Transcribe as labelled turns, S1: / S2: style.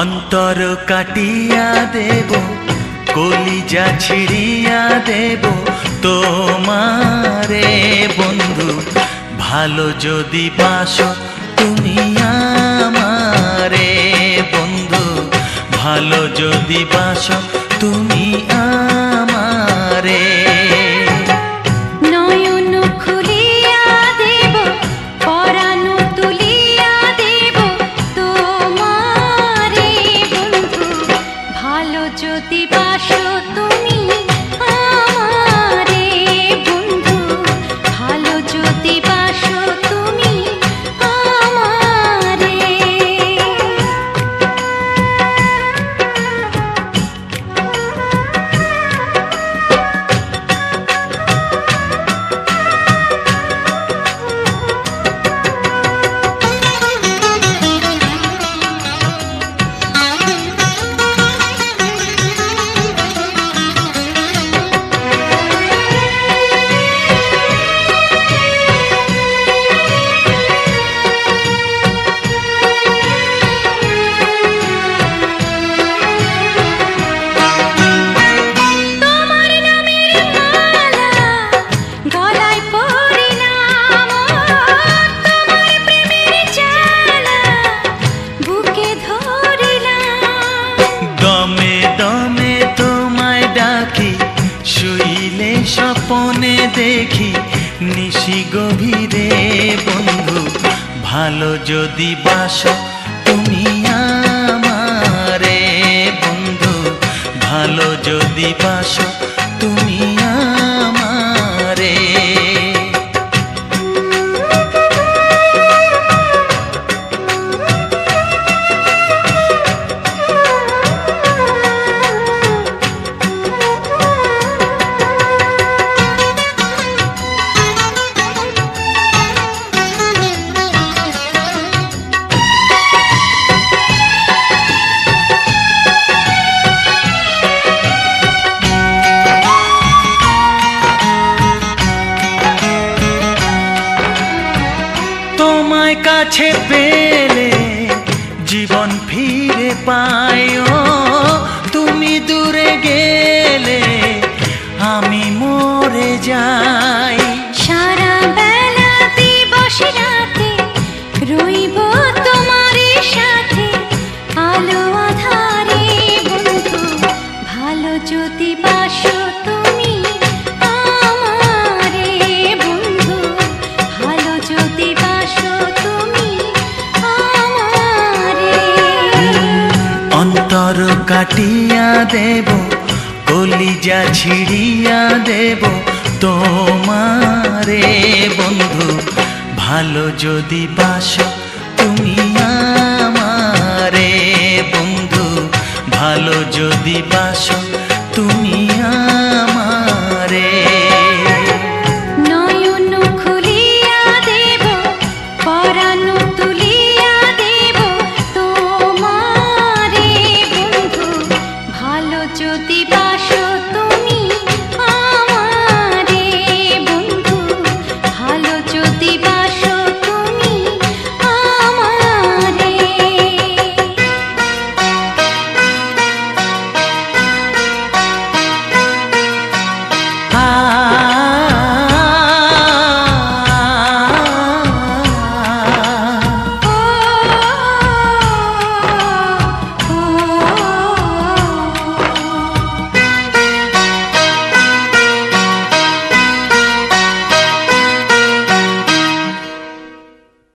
S1: অন্তর কাটিয়া দেব, কলিজা ছিড়িয়া দেব তোমারে বন্ধু, ভালো যদি বাসো তুমি আমারে বন্ধু, ভালো যদি বাসো তুমি আমারে।
S2: নয়ন খুলিয়া দেব, পরাণ তুলিয়া দেব তোমারে বন্ধু, ভালো যদি বাসো তুমি আমারে বন্ধু, ভালো যদি বাসো তুমি আমারে।
S1: শুইলে স্বপনে দেখি নিশি গভীরে বন্ধু, ভালো যদি বাসো তুমি আমারে বন্ধু, ভালো যদি বাসো তুমি আমারে। তোমায় কাছে পেলে জীবন ফিরে পায়ো, তুমি দূরে গেলে আমি মরে যাই।
S2: সারা বেলা দিবস রাতে রইব তোমার সাথে, আলো আধারে বন্ধু, ভালো যদি বাসো তুমি আমারে বন্ধু, ভালো যদি বাসো তুমি আমারে।
S1: অন্তর কাটিয়া দেব, কলিজা ছিড়িয়া দেব তোমারে বন্ধু, ভালো যদি বাসো তুমি আমারে বন্ধু, ভালো যদি